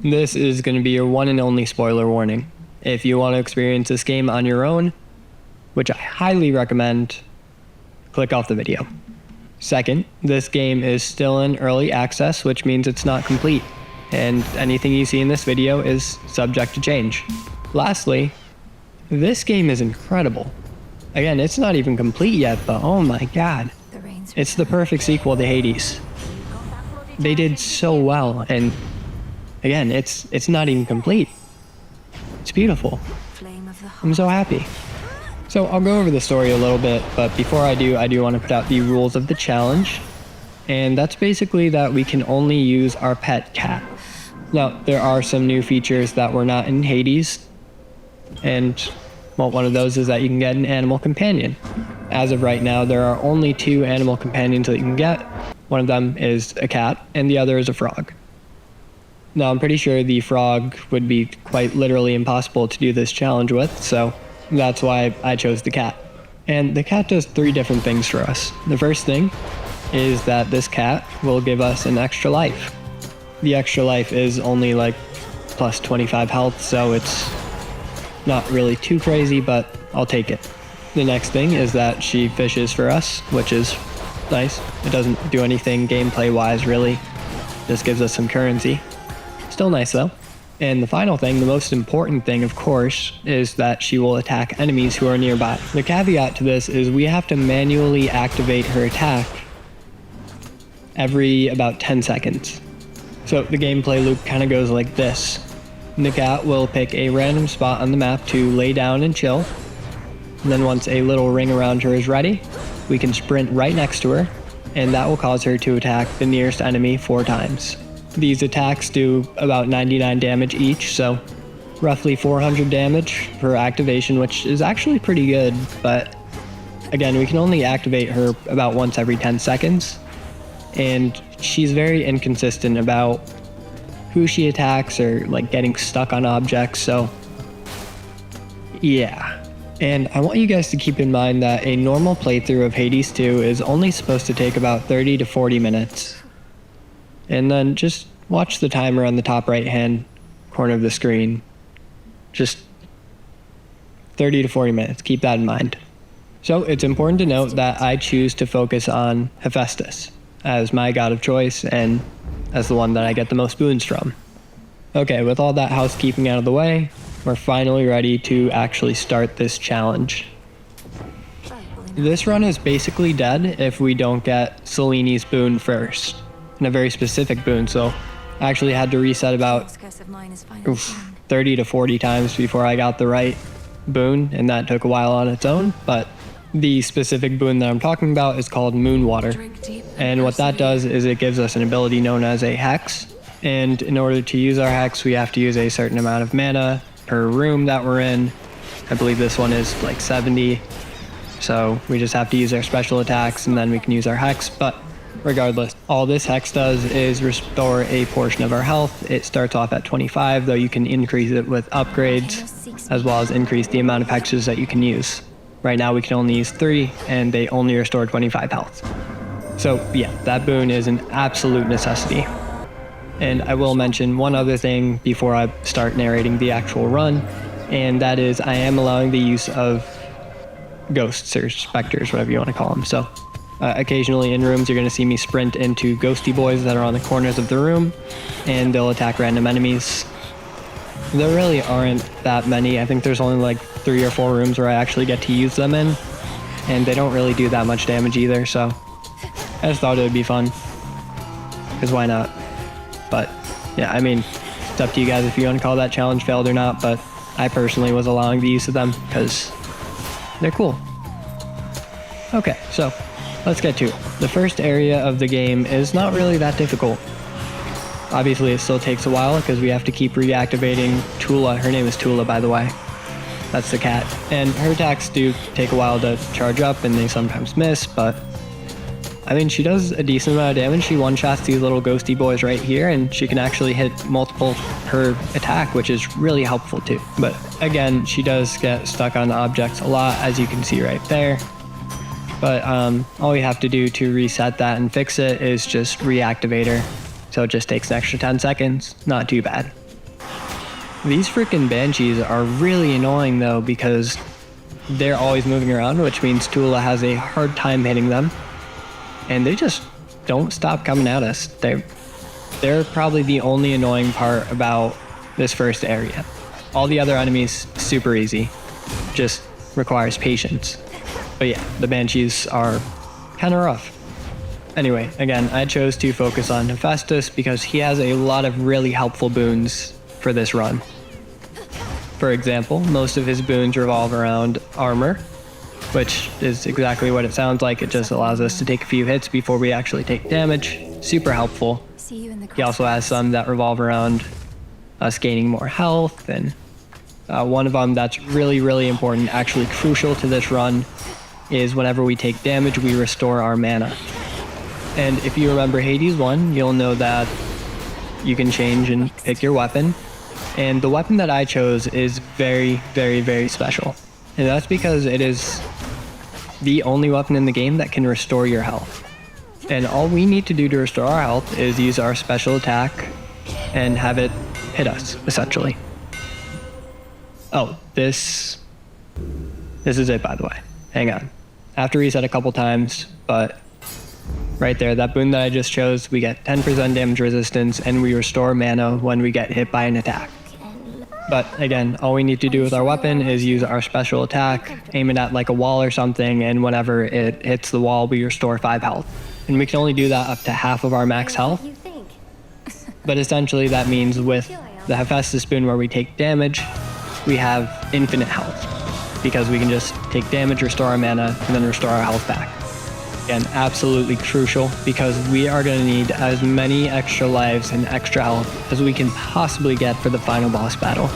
This is going to be your one and only spoiler warning. If you want to experience this game on your own, which I highly recommend, click off the video. Second, this game is still in early access, which means it's not complete, and anything you see in this video is subject to change. Lastly, this game is incredible. Again, it's not even complete yet, but oh my god. It's the perfect sequel to Hades. They did so well, and again, it's not even complete. It's beautiful. I'm so happy. So I'll go over the story a little bit, but before I do want to put out the rules of the challenge. And that's basically that we can only use our pet cat. Now, there are some new features that were not in Hades. And, well, one of those is that you can get an animal companion. As of right now, there are only 2 animal companions that you can get. One of them is a cat, and the other is a frog. Now, I'm pretty sure the frog would be quite literally impossible to do this challenge with, so that's why I chose the cat. And the cat does 3 different things for us. The first thing is that this cat will give us an extra life. The extra life is only like plus 25 health, so it's not really too crazy, but I'll take it. The next thing is that she fishes for us, which is nice. It doesn't do anything gameplay-wise, really. Just gives us some currency. Still nice, though. And the final thing, the most important thing, of course, is that she will attack enemies who are nearby. The caveat to this is we have to manually activate her attack every about 10 seconds. So the gameplay loop kind of goes like this. The cat will pick a random spot on the map to lay down and chill. And then once a little ring around her is ready, we can sprint right next to her, and that will cause her to attack the nearest enemy 4 times. These attacks do about 99 damage each, so roughly 400 damage per activation, which is actually pretty good, but again, we can only activate her about once every 10 seconds, and she's very inconsistent about who she attacks or like getting stuck on objects, so yeah. And I want you guys to keep in mind that a normal playthrough of Hades 2 is only supposed to take about 30 to 40 minutes. And then just watch the timer on the top right hand corner of the screen. Just 30 to 40 minutes, keep that in mind. So it's important to note that I choose to focus on Hephaestus as my god of choice and as the one that I get the most boons from. Okay, with all that housekeeping out of the way, we're finally ready to actually start this challenge. This run is basically dead if we don't get Selene's boon first. And a very specific boon, so I actually had to reset about 30 to 40 times before I got the right boon, and that took a while on its own, but the specific boon that I'm talking about is called Moon Water. And what that does is it gives us an ability known as a hex, and in order to use our hex, we have to use a certain amount of mana per room that we're in. I believe this one is like 70, so we just have to use our special attacks and then we can use our hex, but regardless, all this hex does is restore a portion of our health. It starts off at 25, though you can increase it with upgrades, as well as increase the amount of hexes that you can use. Right now we can only use 3, and they only restore 25 health. So yeah, that boon is an absolute necessity. And I will mention one other thing before I start narrating the actual run, and that is I am allowing the use of ghosts or specters, whatever you want to call them. So occasionally in rooms you're going to see me sprint into ghosty boys that are on the corners of the room, and they'll attack random enemies. There really aren't that many. I think there's only like 3 or 4 rooms where I actually get to use them in, and they don't really do that much damage either, so I just thought it would be fun, because why not? But yeah, I mean, it's up to you guys if you want to call that challenge failed or not, but I personally was allowing the use of them because they're cool. Okay, so let's get to it. The first area of the game is not really that difficult. Obviously, it still takes a while because we have to keep reactivating Toula. Her name is Toula, by the way. That's the cat. And her attacks do take a while to charge up, and they sometimes miss, but I mean, she does a decent amount of damage. She one-shots these little ghosty boys right here, and she can actually hit multiple per attack, which is really helpful too. But again, she does get stuck on objects a lot, as you can see right there. But all we have to do to reset that and fix it is just reactivate her. So it just takes an extra 10 seconds. Not too bad. These freaking banshees are really annoying though, because they're always moving around, which means Toula has a hard time hitting them. And they just don't stop coming at us. They're probably the only annoying part about this first area. All the other enemies, super easy. Just requires patience. But yeah, the banshees are kind of rough. Anyway, again, I chose to focus on Hephaestus because he has a lot of really helpful boons for this run. For example, most of his boons revolve around armor, which is exactly what it sounds like. It just allows us to take a few hits before we actually take damage. Super helpful. He also has some that revolve around us gaining more health, and one of them that's really, really important, actually crucial to this run, is whenever we take damage, we restore our mana. And if you remember Hades 1, you'll know that you can change and pick your weapon. And the weapon that I chose is very, very, very special. And that's because it is the only weapon in the game that can restore your health. And all we need to do to restore our health is use our special attack and have it hit us, essentially. Oh, this is it, by the way. Hang on. I have to reset a couple times, but right there, that boon that I just chose, we get 10% damage resistance, and we restore mana when we get hit by an attack. But again, all we need to do with our weapon is use our special attack, aim it at like a wall or something, and whenever it hits the wall, we restore 5 health. And we can only do that up to half of our max health. But essentially that means with the Hephaestus boon where we take damage, we have infinite health, because we can just take damage, restore our mana, and then restore our health back. Again, absolutely crucial, because we are going to need as many extra lives and extra health as we can possibly get for the final boss battle.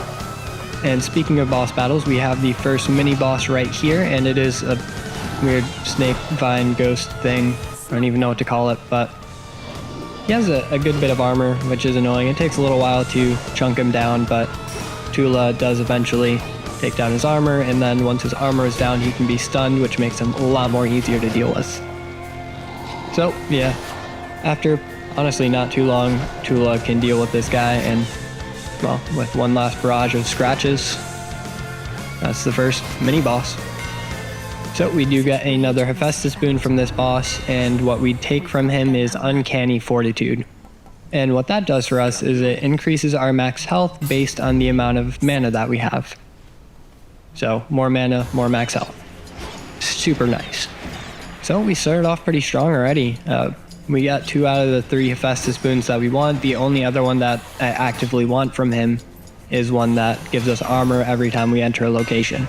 And speaking of boss battles, we have the first mini boss right here, and it is a weird snake vine ghost thing. I don't even know what to call it, but he has a good bit of armor, which is annoying. It takes a little while to chunk him down, but Toula does eventually take down his armor, and then once his armor is down, he can be stunned, which makes him a lot more easier to deal with. So yeah, after honestly not too long, Toula can deal with this guy, and well, with one last barrage of scratches, that's the first mini boss. So we do get another Hephaestus boon from this boss, and what we take from him is Uncanny Fortitude. And what that does for us is it increases our max health based on the amount of mana that we have. So more mana, more max health. Super nice. So we started off pretty strong already. We got 2 out of the 3 Hephaestus boons that we want. The only other one that I actively want from him is one that gives us armor every time we enter a location.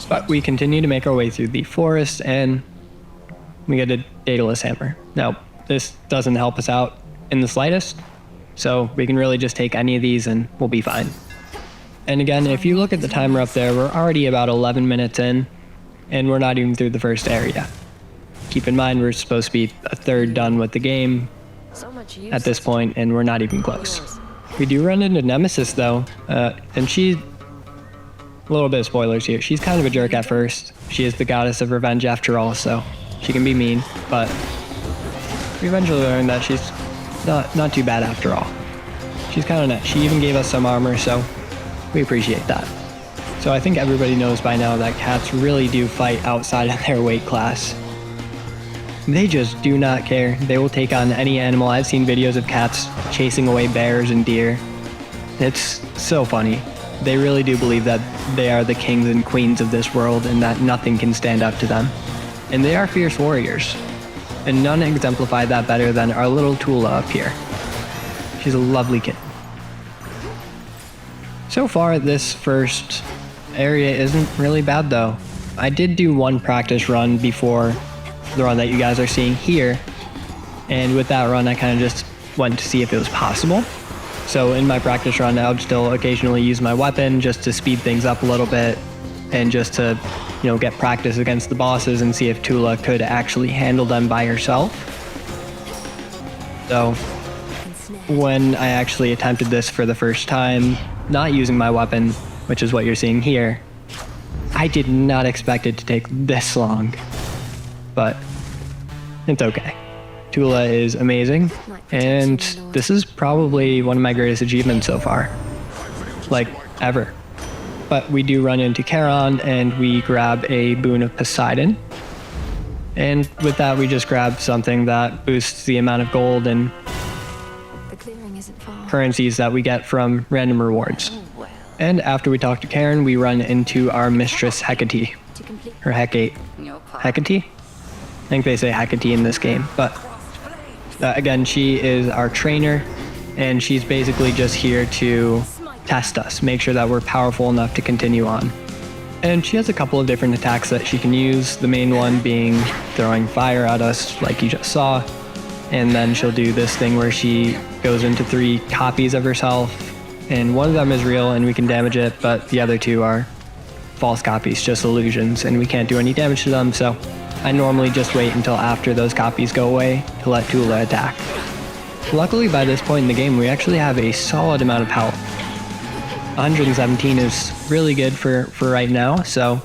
But we continue to make our way through the forest, and we get a Daedalus hammer. Now, this doesn't help us out in the slightest, so we can really just take any of these and we'll be fine. And again, if you look at the timer up there, we're already about 11 minutes in, and we're not even through the first area. Keep in mind, we're supposed to be a third done with the game at this point, and we're not even close. We do run into Nemesis though, and she... A little bit of spoilers here. She's kind of a jerk at first. She is the goddess of revenge after all, so she can be mean, but we eventually learn that she's not too bad after all. She's kind of nice. She even gave us some armor, so we appreciate that. So I think everybody knows by now that cats really do fight outside of their weight class. They just do not care. They will take on any animal. I've seen videos of cats chasing away bears and deer. It's so funny. They really do believe that they are the kings and queens of this world and that nothing can stand up to them. And they are fierce warriors. And none exemplify that better than our little Toula up here. She's a lovely kid. So far, this first area isn't really bad though. I did do one practice run before the run that you guys are seeing here. And with that run, I kind of just went to see if it was possible. So in my practice run, I would still occasionally use my weapon just to speed things up a little bit and just to, you know, get practice against the bosses and see if Toula could actually handle them by herself. So when I actually attempted this for the first time, not using my weapon, which is what you're seeing here, I did not expect it to take this long, but it's okay. Toula is amazing, and this is probably one of my greatest achievements so far. like ever. But we do run into Charon and we grab a boon of Poseidon. And with that, we just grab something that boosts the amount of gold and currencies that we get from random rewards. And after we talk to Karen, we run into our mistress Hecate. Or Hecate. Hecate? I think they say Hecate in this game. But again, she is our trainer, and she's basically just here to test us, make sure that we're powerful enough to continue on. And she has a couple of different attacks that she can use, the main one being throwing fire at us like you just saw, and then she'll do this thing where she goes into 3 copies of herself, and one of them is real and we can damage it, but the other 2 are false copies, just illusions, and we can't do any damage to them, so I normally just wait until after those copies go away to let Toula attack. Luckily by this point in the game we actually have a solid amount of health. 117 is really good for right now, so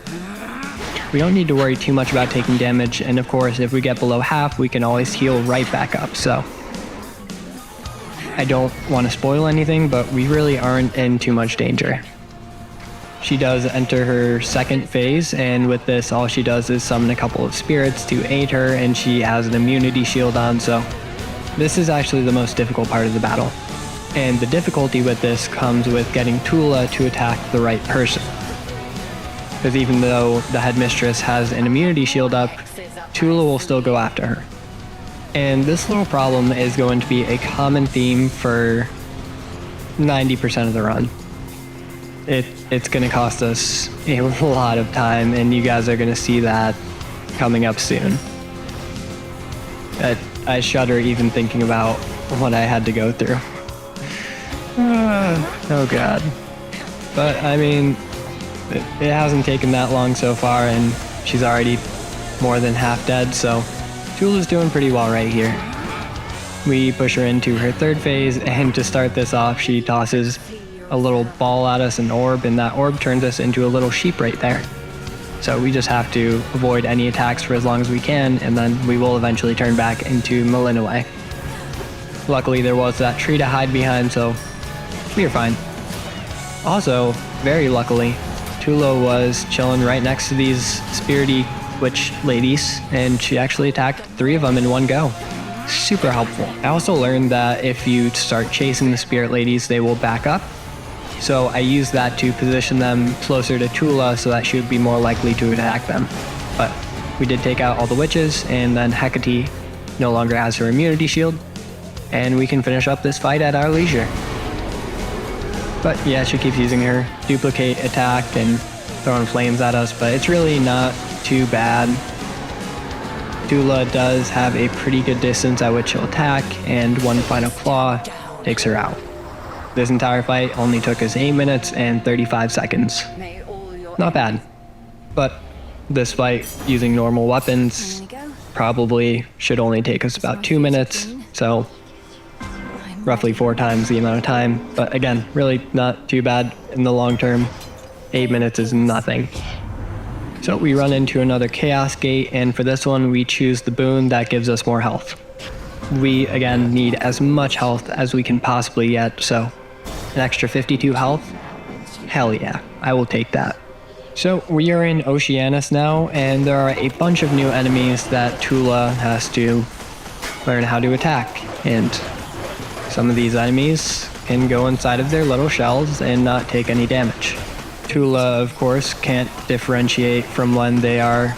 we don't need to worry too much about taking damage, and of course if we get below half we can always heal right back up, so I don't want to spoil anything, but we really aren't in too much danger. She does enter her second phase, and with this all she does is summon a couple of spirits to aid her, and she has an immunity shield on, so this is actually the most difficult part of the battle. And the difficulty with this comes with getting Toula to attack the right person. Because even though the headmistress has an immunity shield up, Toula will still go after her. And this little problem is going to be a common theme for 90% of the run. It's going to cost us a lot of time, and you guys are going to see that coming up soon. I shudder even thinking about what I had to go through. Oh god. But I mean, it hasn't taken that long so far, and she's already more than half dead, so Toula's doing pretty well right here. We push her into her third phase, and to start this off, she tosses a little ball at us, an orb, and that orb turns us into a little sheep right there. So we just have to avoid any attacks for as long as we can, and then we will eventually turn back into Melinoe. Luckily there was that tree to hide behind, so we are fine. Also, very luckily, Toula was chilling right next to these spirity witch ladies, and she actually attacked 3 of them in one go. Super helpful. I also learned that if you start chasing the spirit ladies, they will back up. So I used that to position them closer to Toula so that she would be more likely to attack them. But we did take out all the witches, and then Hecate no longer has her immunity shield, and we can finish up this fight at our leisure. But yeah, she keeps using her duplicate attack and throwing flames at us, but it's really not too bad. Toula does have a pretty good distance at which she'll attack, and one final claw takes her out. This entire fight only took us 8 minutes and 35 seconds. Not bad. But this fight using normal weapons probably should only take us about 2 minutes, so roughly 4 times the amount of time. But again, really not too bad in the long term. 8 minutes is nothing. So we run into another Chaos Gate, and for this one we choose the boon that gives us more health. We again need as much health as we can possibly get, so an extra 52 health? Hell yeah, I will take that. So we are in Oceanus now, and there are a bunch of new enemies that Toula has to learn how to attack, and some of these enemies can go inside of their little shells and not take any damage. Toula, of course, can't differentiate from when they are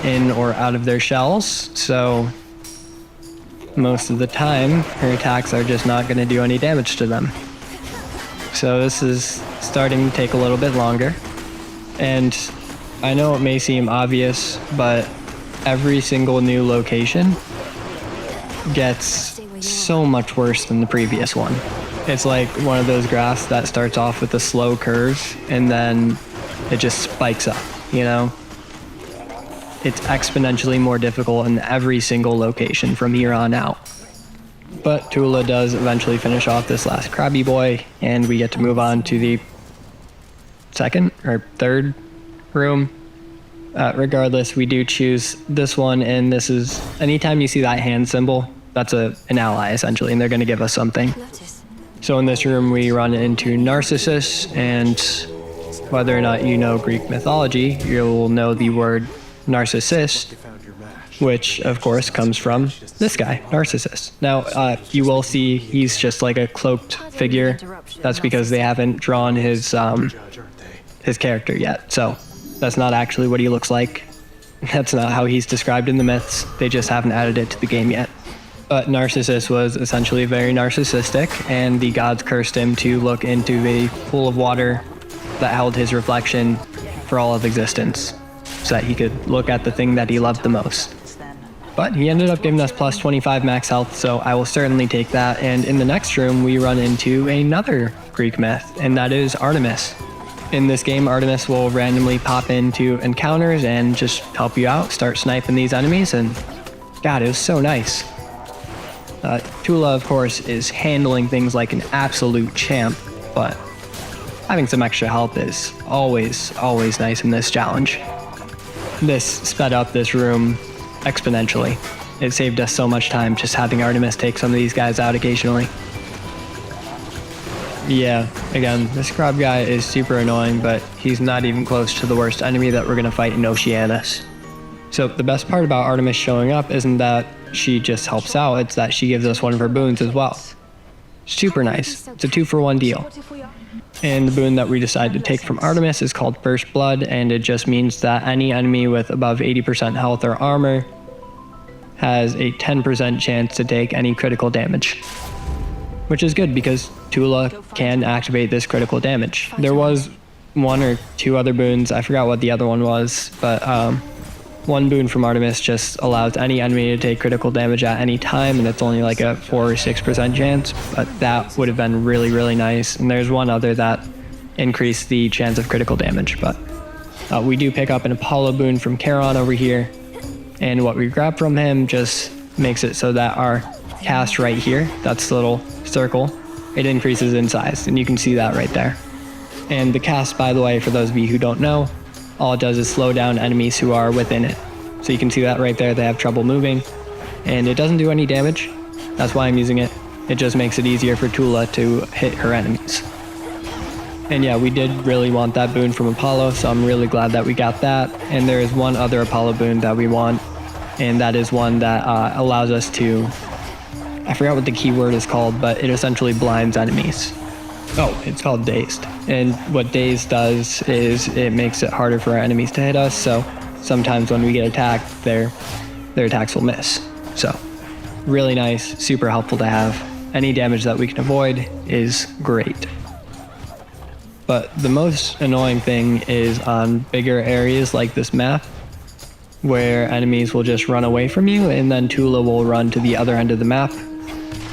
in or out of their shells, so most of the time her attacks are just not going to do any damage to them. So this is starting to take a little bit longer, and I know it may seem obvious, but every single new location gets so much worse than the previous one. It's like one of those graphs that starts off with a slow curve and then it just spikes up, you know? It's exponentially more difficult in every single location from here on out. But Toula does eventually finish off this last Krabby Boy, and we get to move on to the second or third room. Regardless, we do choose this one, and this is, anytime you see that hand symbol, that's an ally essentially, and they're going to give us something. So in this room we run into Narcissus, and whether or not you know Greek mythology, you'll know the word narcissist, which of course comes from this guy, Narcissus. Now, you will see he's just like a cloaked figure. That's because they haven't drawn his character yet. So that's not actually what he looks like. That's not how he's described in the myths. They just haven't added it to the game yet. But Narcissus was essentially very narcissistic, and the gods cursed him to look into the pool of water that held his reflection for all of existence, so that he could look at the thing that he loved the most. But he ended up giving us plus 25 max health, so I will certainly take that. And in the next room, we run into another Greek myth, and that is Artemis. In this game, Artemis will randomly pop into encounters and just help you out, start sniping these enemies, and God, it was so nice. Toula, of course, is handling things like an absolute champ, but having some extra help is always nice in this challenge. This sped up this room exponentially. It saved us so much time just having Artemis take some of these guys out occasionally. Yeah, again, this crab guy is super annoying, but he's not even close to the worst enemy that we're going to fight in Oceanus. So the best part about Artemis showing up isn't that she just helps out, it's that she gives us one of her boons as well. Super nice. It's a 2-for-1 deal. And the boon that we decided to take from Artemis is called First Blood, and it just means that any enemy with above 80% health or armor has a 10% chance to take any critical damage. Which is good because Toula can activate this critical damage. There was one or two other boons, I forgot what the other one was, but one boon from Artemis just allows any enemy to take critical damage at any time, and it's only like a 4 or 6% chance, but that would have been really nice. And there's one other that increased the chance of critical damage, but we do pick up an Apollo boon from Charon over here, and what we grab from him just makes it so that our cast right here, that's the little circle, it increases in size, and you can see that right there. And the cast, by the way, for those of you who don't know, all it does is slow down enemies who are within it. So you can see that right there, they have trouble moving, and it doesn't do any damage. That's why I'm using it. It just makes it easier for Toula to hit her enemies. And yeah, we did really want that boon from Apollo, so I'm really glad that we got that. And there is one other Apollo boon that we want, and that is one that allows us to, I forgot what the keyword is called, but it essentially blinds enemies. Oh, it's called Dazed. And what Dazed does is it makes it harder for our enemies to hit us, so sometimes when we get attacked, their attacks will miss. So, really nice, super helpful to have. Any damage that we can avoid is great. But the most annoying thing is on bigger areas like this map, where enemies will just run away from you, and then Toula will run to the other end of the map,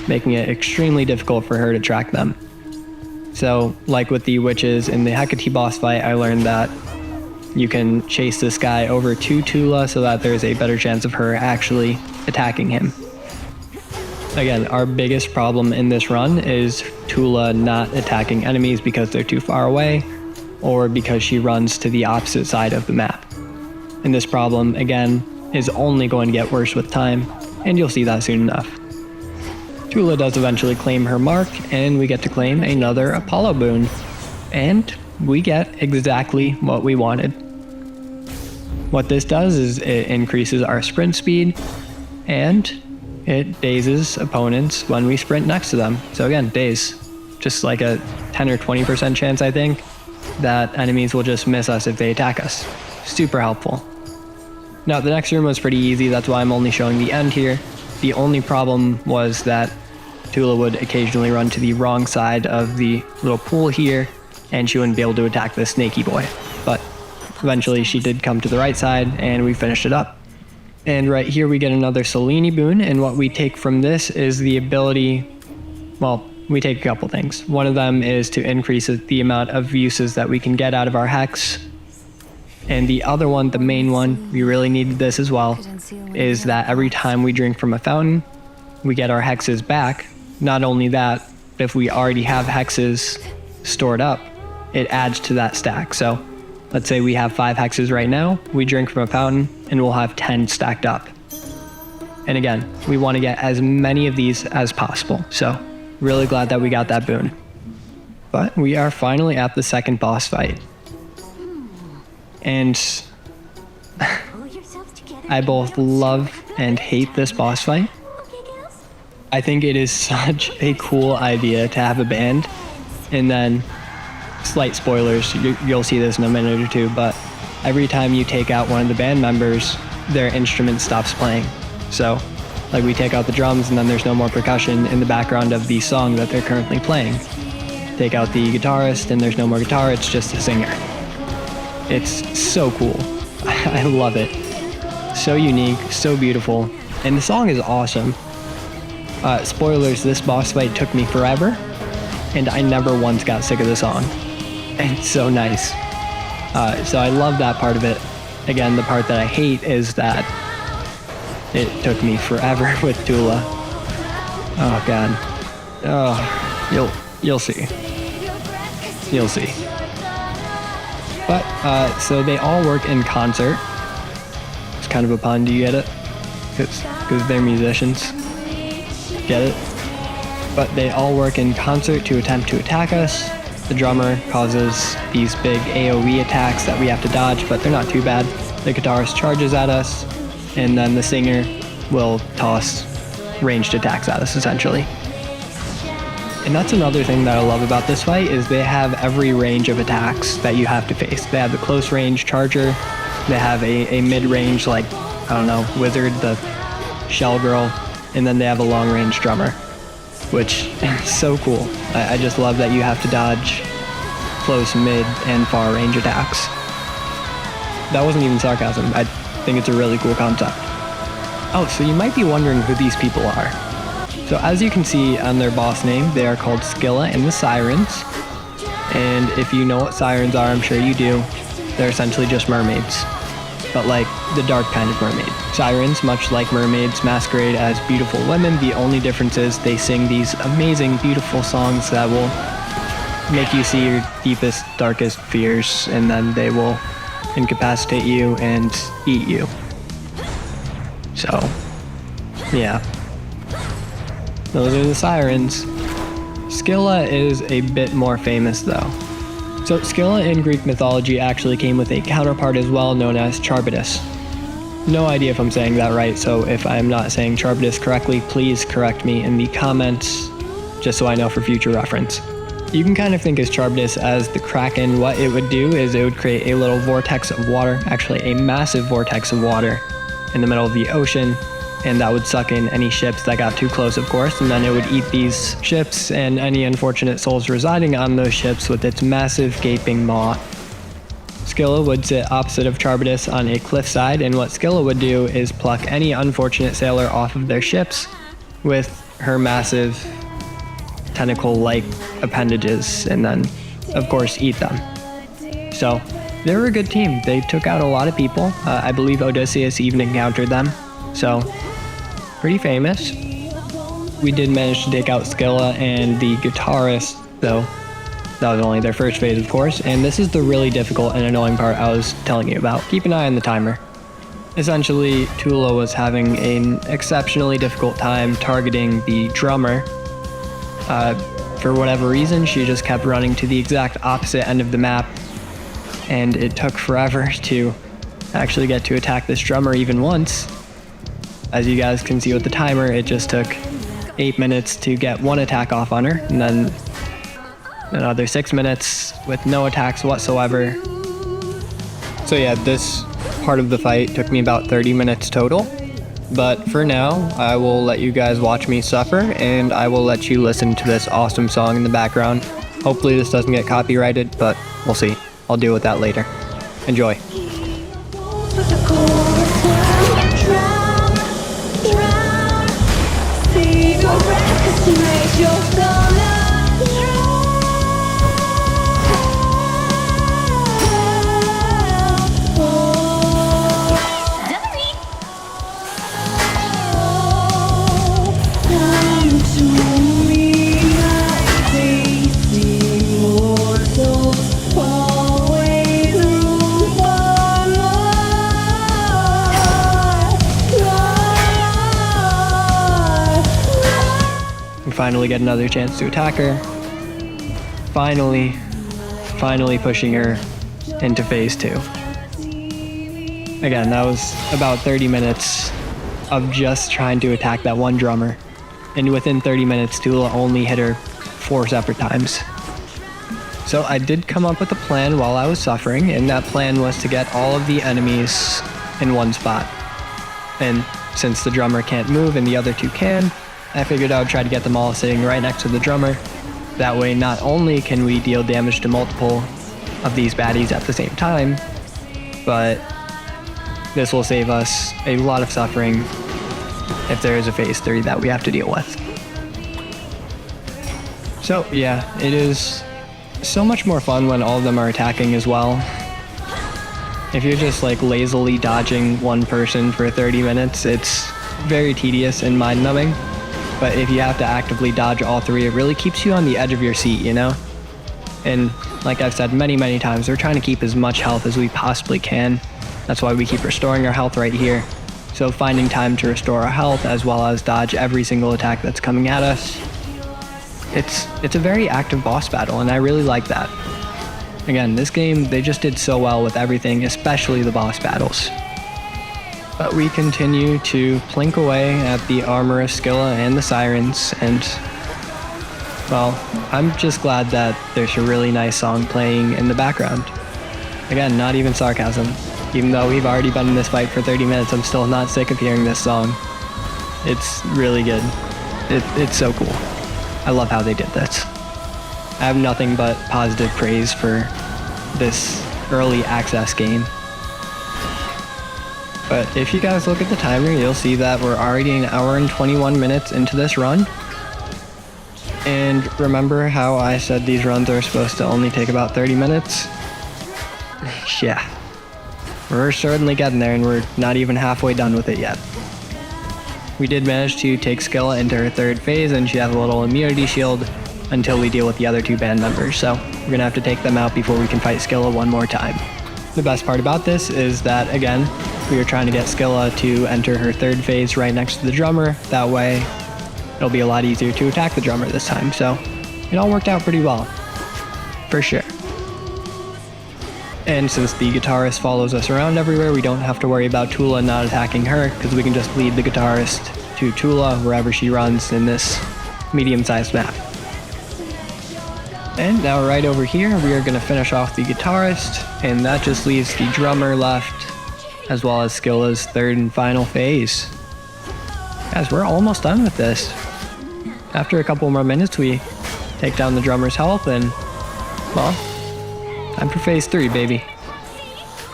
making it extremely difficult for her to track them. So, like with the witches in the Hecate boss fight, I learned that you can chase this guy over to Toula so that there's a better chance of her actually attacking him. Again, our biggest problem in this run is Toula not attacking enemies because they're too far away, or because she runs to the opposite side of the map. And this problem, again, is only going to get worse with time, and you'll see that soon enough. Toula does eventually claim her mark, and we get to claim another Apollo boon. And we get exactly what we wanted. What this does is it increases our sprint speed, and it dazes opponents when we sprint next to them. So again, daze. Just like a 10 or 20% chance, I think, that enemies will just miss us if they attack us. Super helpful. Now, the next room was pretty easy, that's why I'm only showing the end here. The only problem was that Toula would occasionally run to the wrong side of the little pool here, and she wouldn't be able to attack the snaky boy. But eventually she did come to the right side, and we finished it up. And right here we get another Selene boon, and what we take from this is the ability, well, we take a couple things. One of them is to increase the amount of uses that we can get out of our hex. And the other one, the main one, we really needed this as well, is that every time we drink from a fountain, we get our hexes back. Not only that, but if we already have hexes stored up, it adds to that stack. So let's say we have 5 hexes right now, we drink from a fountain, and we'll have 10 stacked up. And again, we want to get as many of these as possible. So Really glad that we got that boon. But we are finally at the second boss fight. And I both love and hate this boss fight. I think it is such a cool idea to have a band, and then, slight spoilers, you'll see this in a minute or two, but every time you take out one of the band members, their instrument stops playing. So, like, we take out the drums and then there's no more percussion in the background of the song that they're currently playing. Take out the guitarist and there's no more guitar, it's just a singer. It's so cool. I love it. So unique, so beautiful, and the song is awesome. Spoilers, this boss fight took me forever, and I never once got sick of the song. It's so nice. So I love that part of it. Again, the part that I hate is that it took me forever with Toula. Oh god. Oh, you'll see. You'll see. But, so they all work in concert. It's kind of a pun, do you get it? Because they're musicians. Get it? But they all work in concert to attempt to attack us. The drummer causes these big AoE attacks that we have to dodge, but they're not too bad. The guitarist charges at us, and then the singer will toss ranged attacks at us, essentially. And that's another thing that I love about this fight, is they have every range of attacks that you have to face. They have the close range charger, they have a mid-range, like, I don't know, wizard, the shell girl, and then they have a long-range drummer, which is so cool. I just love that you have to dodge close, mid, and far range attacks. That wasn't even sarcasm. I think it's a really cool concept. Oh, so you might be wondering who these people are. So as you can see on their boss name, they are called Scylla and the Sirens. And if you know what sirens are, I'm sure you do, they're essentially just mermaids, but like the dark kind of mermaid. Sirens, much like mermaids, masquerade as beautiful women. The only difference is they sing these amazing, beautiful songs that will make you see your deepest, darkest fears, and then they will incapacitate you and eat you. So, yeah. Those are the sirens. Scylla is a bit more famous though. So Scylla in Greek mythology actually came with a counterpart as well, known as Charybdis. No idea if I'm saying that right, so if I'm not saying Charybdis correctly, please correct me in the comments, just so I know for future reference. You can kind of think of Charybdis as the Kraken. What it would do is it would create a little vortex of water, actually a massive vortex of water, in the middle of the ocean, and that would suck in any ships that got too close, of course, and then it would eat these ships and any unfortunate souls residing on those ships with its massive gaping maw. Scylla would sit opposite of Charybdis on a cliffside, and what Scylla would do is pluck any unfortunate sailor off of their ships with her massive tentacle-like appendages, and then, of course, eat them. So, they were a good team. They took out a lot of people. I believe Odysseus even encountered them. So, pretty famous. We did manage to take out Scylla and the guitarist, though. That was only their first phase, of course, and this is the really difficult and annoying part I was telling you about. Keep an eye on the timer. Essentially, Toula was having an exceptionally difficult time targeting the drummer. For whatever reason, she just kept running to the exact opposite end of the map, and it took forever to actually get to attack this drummer even once. As you guys can see with the timer, it just took 8 minutes to get one attack off on her, and then another 6 minutes with no attacks whatsoever. So yeah, this part of the fight took me about 30 minutes total. But for now, I will let you guys watch me suffer, and I will let you listen to this awesome song in the background. Hopefully this doesn't get copyrighted, but we'll see. I'll deal with that later. Enjoy. finally get another chance to attack her. Finally pushing her into phase 2. Again, that was about 30 minutes of just trying to attack that one drummer. And within 30 minutes, Toula only hit her 4 separate times. So I did come up with a plan while I was suffering, and that plan was to get all of the enemies in one spot. And since the drummer can't move and the other two can, I figured I would try to get them all sitting right next to the drummer. That way, not only can we deal damage to multiple of these baddies at the same time, but this will save us a lot of suffering if there is a phase 3 that we have to deal with. So yeah, it is so much more fun when all of them are attacking as well. If you're just like lazily dodging one person for 30 minutes, it's very tedious and mind-numbing. But if you have to actively dodge all 3, it really keeps you on the edge of your seat, you know? And like I've said many times, we're trying to keep as much health as we possibly can. That's why we keep restoring our health right here. So finding time to restore our health as well as dodge every single attack that's coming at us, it's a very active boss battle, and I really like that. Again, this game, they just did so well with everything, especially the boss battles. But we continue to plink away at the armor of Scylla and the sirens, and well, I'm just glad that there's a really nice song playing in the background. Again, not even sarcasm. Even though we've already been in this fight for 30 minutes, I'm still not sick of hearing this song. It's really good. It's so cool. I love how they did this. I have nothing but positive praise for this early access game. But if you guys look at the timer, you'll see that we're already an hour and 21 minutes into this run. And remember how I said these runs are supposed to only take about 30 minutes? Yeah. We're certainly getting there, and we're not even halfway done with it yet. We did manage to take Scylla into her 3rd phase, and she has a little immunity shield until we deal with the other 2 band members, so we're gonna have to take them out before we can fight Scylla one more time. The best part about this is that, again, we are trying to get Scylla to enter her 3rd phase right next to the drummer. That way, it'll be a lot easier to attack the drummer this time, so it all worked out pretty well, for sure. And since the guitarist follows us around everywhere, we don't have to worry about Toula not attacking her, because we can just lead the guitarist to Toula wherever she runs in this medium-sized map. And now right over here, we are going to finish off the guitarist, and that just leaves the drummer left, as well as Scylla's 3rd and final phase. Guys, we're almost done with this. After a couple more minutes, we take down the drummer's health, and, well, time for phase 3, baby.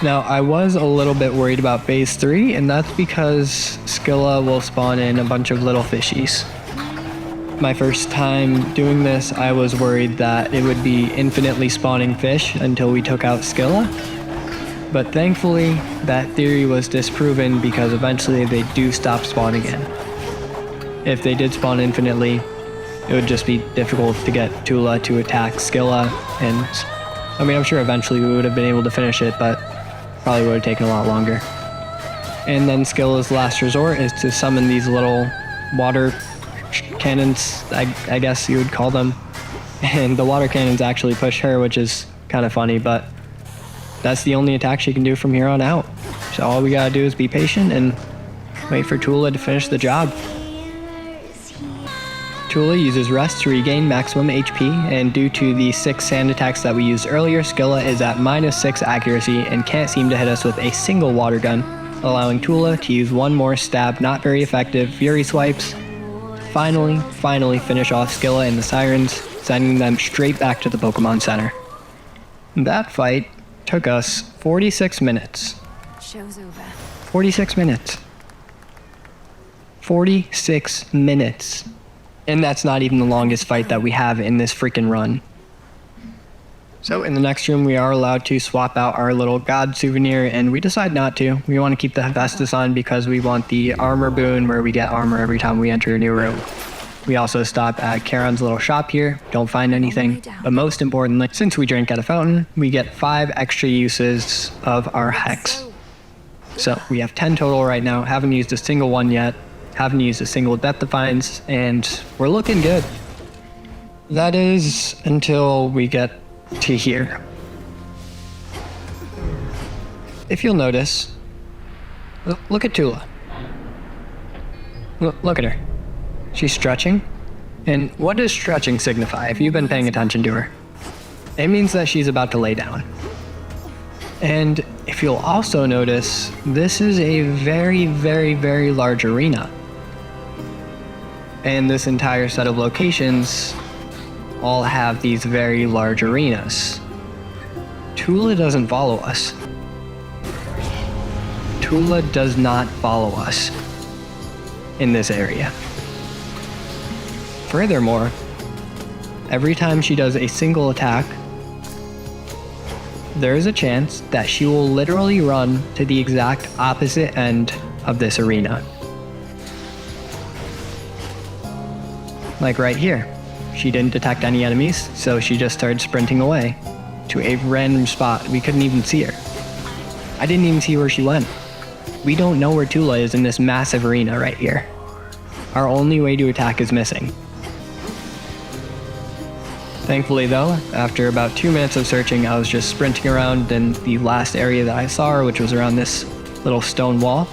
Now, I was a little bit worried about phase 3, and that's because Scylla will spawn in a bunch of little fishies. My first time doing this, I was worried that it would be infinitely spawning fish until we took out Scylla. But thankfully, that theory was disproven because eventually they do stop spawning in. If they did spawn infinitely, it would just be difficult to get Toula to attack Scylla, and I mean, I'm sure eventually we would have been able to finish it, but probably would have taken a lot longer. And then Scylla's last resort is to summon these little water cannons, I guess you would call them. And the water cannons actually push her, which is kind of funny, but that's the only attack she can do from here on out. So all we gotta do is be patient and wait for Toula to finish the job. Toula uses rest to regain maximum HP, and due to the 6 sand attacks that we used earlier, Scylla is at -6 accuracy and can't seem to hit us with a single water gun, allowing Toula to use one more stab, not very effective, Fury Swipes to finally finish off Scylla and the Sirens, sending them straight back to the Pokemon Center. That fight took us 46 minutes. Show's over. 46 minutes. 46 minutes. And that's not even the longest fight that we have in this freaking run. So in the next room, we are allowed to swap out our little god souvenir, and we decide not to. We want to keep the Hephaestus on because we want the armor boon where we get armor every time we enter a new room. We also stop at Charon's little shop here, don't find anything. But most importantly, since we drink at a fountain, we get 5 extra uses of our Hex. So we have 10 total right now, haven't used a single one yet. Haven't used a single Death Defiance, and we're looking good. That is until we get to here. If you'll notice, look at Toula. Look at her. She's stretching. And what does stretching signify if you've been paying attention to her? It means that she's about to lay down. And if you'll also notice, this is a very, very, very large arena. And this entire set of locations all have these very large arenas. Toula doesn't follow us. Toula does not follow us in this area. Furthermore, every time she does a single attack, there is a chance that she will literally run to the exact opposite end of this arena. Like right here. She didn't detect any enemies, so she just started sprinting away to a random spot. We couldn't even see her. I didn't even see where she went. We don't know where Toula is in this massive arena right here. Our only way to attack is missing. Thankfully though, after about 2 minutes of searching, I was just sprinting around in the last area that I saw her, which was around this little stone wall.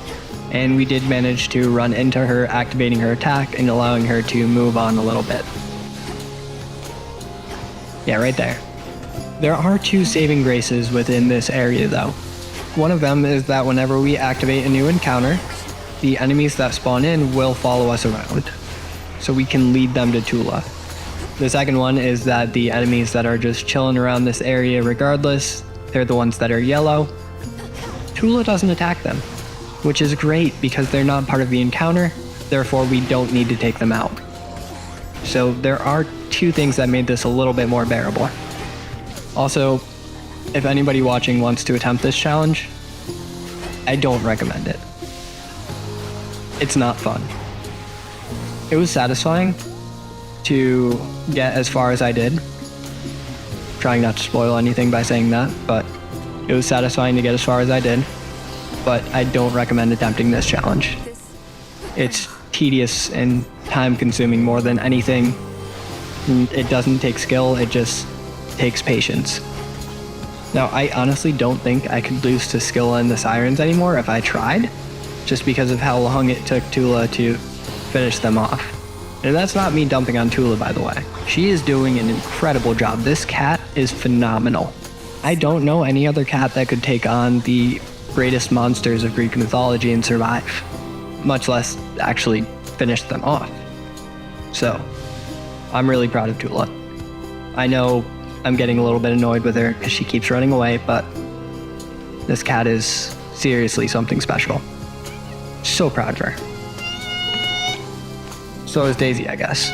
And we did manage to run into her, activating her attack and allowing her to move on a little bit. Yeah, right there. There are 2 saving graces within this area though. One of them is that whenever we activate a new encounter, the enemies that spawn in will follow us around, so we can lead them to Toula. The second one is that the enemies that are just chilling around this area regardless, they're the ones that are yellow. Toula doesn't attack them, which is great because they're not part of the encounter, therefore we don't need to take them out. So there are 2 things that made this a little bit more bearable. Also, if anybody watching wants to attempt this challenge, I don't recommend it. It's not fun. It was satisfying to get as far as I did. Trying not to spoil anything by saying that, but it was satisfying to get as far as I did. But I don't recommend attempting this challenge. It's tedious and time consuming more than anything. It doesn't take skill, it just takes patience. Now, I honestly don't think I could lose to skill in the Sirens anymore if I tried, just because of how long it took Toula to finish them off. And that's not me dumping on Toula, by the way. She is doing an incredible job. This cat is phenomenal. I don't know any other cat that could take on the greatest monsters of Greek mythology and survive, much less actually finish them off. So, I'm really proud of Toula. I know I'm getting a little bit annoyed with her because she keeps running away, but this cat is seriously something special. So proud of her. So is Daisy, I guess.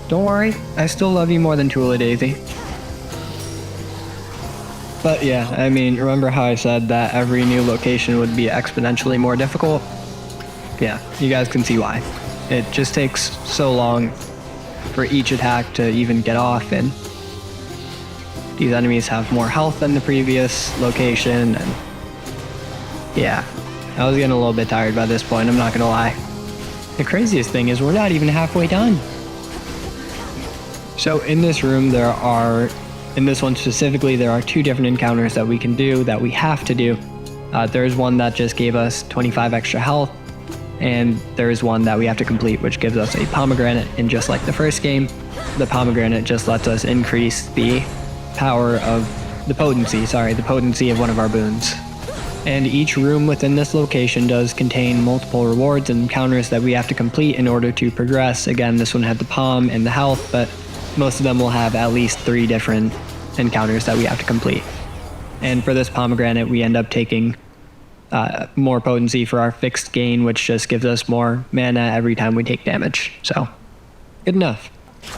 Don't worry, I still love you more than Toula, Daisy. But yeah, I mean, remember how I said that every new location would be exponentially more difficult? Yeah, you guys can see why. It just takes so long for each attack to even get off, and these enemies have more health than the previous location, and yeah, I was getting a little bit tired by this point, I'm not gonna lie. The craziest thing is we're not even halfway done. So in this room in this one specifically, there are 2 different encounters that we can do, that we have to do. There's one that just gave us 25 extra health, and there's one that we have to complete, which gives us a pomegranate. And just like the first game, the pomegranate just lets us increase the power of the potency of one of our boons. And each room within this location does contain multiple rewards and encounters that we have to complete in order to progress. Again, this one had the pom and the health, but most of them will have at least 3 different encounters that we have to complete. And for this pomegranate, we end up taking more potency for our fixed gain, which just gives us more mana every time we take damage. So, good enough.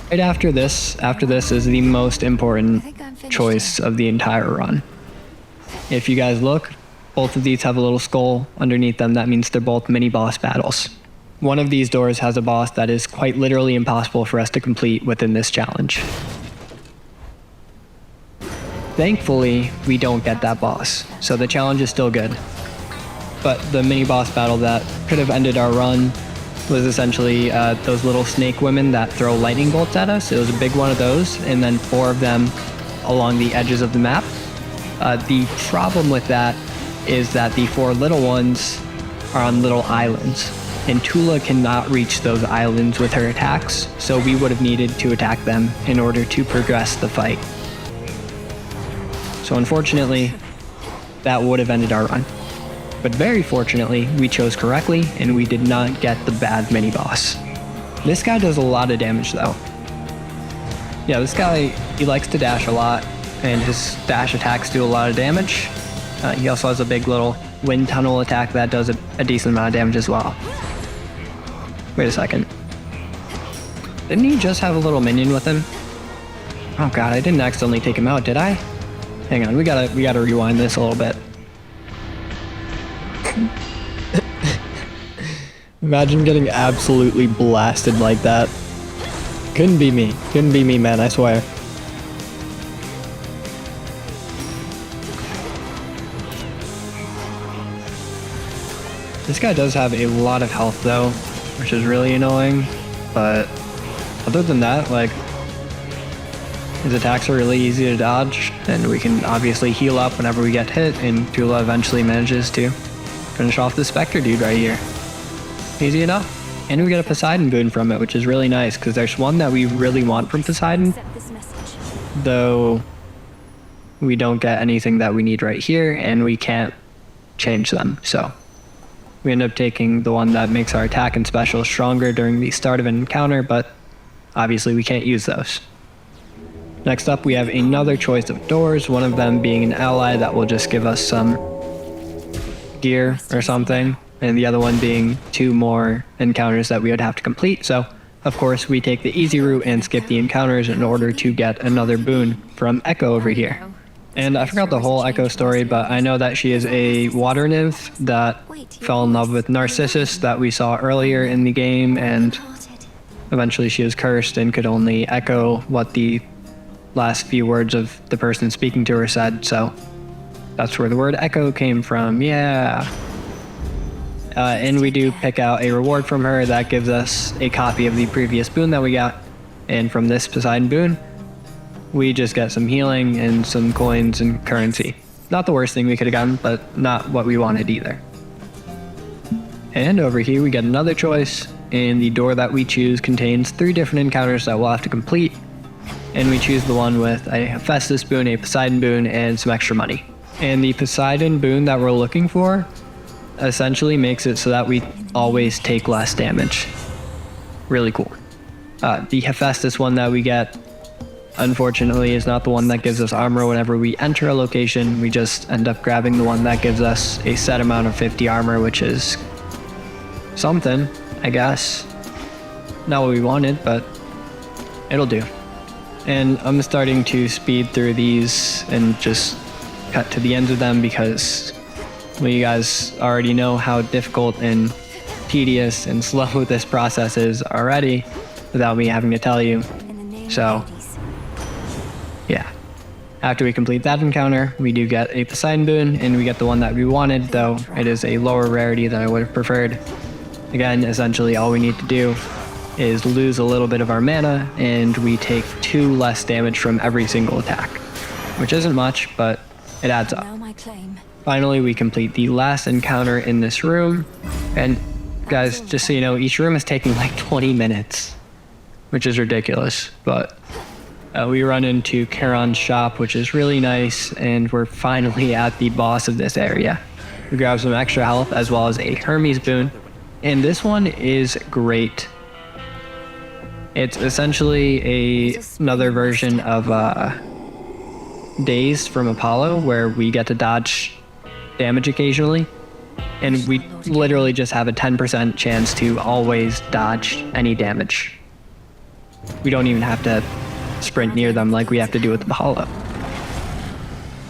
Right after this is the most important choice of the entire run. If you guys look, both of these have a little skull underneath them. That means they're both mini boss battles. One of these doors has a boss that is quite literally impossible for us to complete within this challenge. Thankfully, we don't get that boss, so the challenge is still good. But the mini boss battle that could have ended our run was essentially those little snake women that throw lightning bolts at us. It was a big one of those, and then 4 of them along the edges of the map. The problem with that is that the 4 little ones are on little islands, and Toula cannot reach those islands with her attacks, so we would have needed to attack them in order to progress the fight. So unfortunately, that would have ended our run. But very fortunately, we chose correctly, and we did not get the bad mini-boss. This guy does a lot of damage though. Yeah, this guy, he likes to dash a lot, and his dash attacks do a lot of damage. He also has a big little wind tunnel attack that does a decent amount of damage as well. Wait a second. Didn't he just have a little minion with him? Oh god, I didn't accidentally take him out, did I? Hang on, we gotta rewind this a little bit. Imagine getting absolutely blasted like that. Couldn't be me. Couldn't be me, man, I swear. This guy does have a lot of health though, which is really annoying, but other than that, like, his attacks are really easy to dodge, and we can obviously heal up whenever we get hit, and Toula eventually manages to finish off the Spectre dude right here. Easy enough. And we get a Poseidon boon from it, which is really nice, because there's one that we really want from Poseidon, though we don't get anything that we need right here, and we can't change them, so we end up taking the one that makes our attack and special stronger during the start of an encounter, but obviously we can't use those. Next up, we have another choice of doors, one of them being an ally that will just give us some gear or something, and the other one being 2 more encounters that we would have to complete. So of course we take the easy route and skip the encounters in order to get another boon from Echo over here. And I forgot the whole Echo story, but I know that she is a water nymph that fell in love with Narcissus that we saw earlier in the game, and eventually she was cursed and could only echo what the last few words of the person speaking to her said, so that's where the word echo came from, yeah. And we do pick out a reward from her that gives us a copy of the previous boon that we got, and from this Poseidon boon, we just get some healing and some coins and currency. Not the worst thing we could have gotten, but not what we wanted either. And over here we get another choice, and the door that we choose contains 3 different encounters that we'll have to complete, and we choose the one with a Hephaestus boon, a Poseidon boon, and some extra money. And the Poseidon boon that we're looking for essentially makes it so that we always take less damage. Really cool. The Hephaestus one that we get, unfortunately, is not the one that gives us armor whenever we enter a location. We just end up grabbing the one that gives us a set amount of 50 armor, which is something, I guess. Not what we wanted, but it'll do. And I'm starting to speed through these and just cut to the ends of them because, well, you guys already know how difficult and tedious and slow this process is already without me having to tell you. So yeah, after we complete that encounter, we do get a Poseidon boon, and we get the one that we wanted, though it is a lower rarity than I would have preferred. Again, essentially all we need to do is lose a little bit of our mana, and we take 2 less damage from every single attack, which isn't much, but it adds up. Finally, we complete the last encounter in this room, and guys, just so you know, each room is taking like 20 minutes, which is ridiculous, but we run into Charon's shop, which is really nice, and we're finally at the boss of this area. We grab some extra health as well as a Hermes boon, and this one is great. It's essentially another version of Days from Apollo, where we get to dodge damage occasionally, and we literally just have a 10% chance to always dodge any damage. We don't even have to sprint near them like we have to do with Apollo.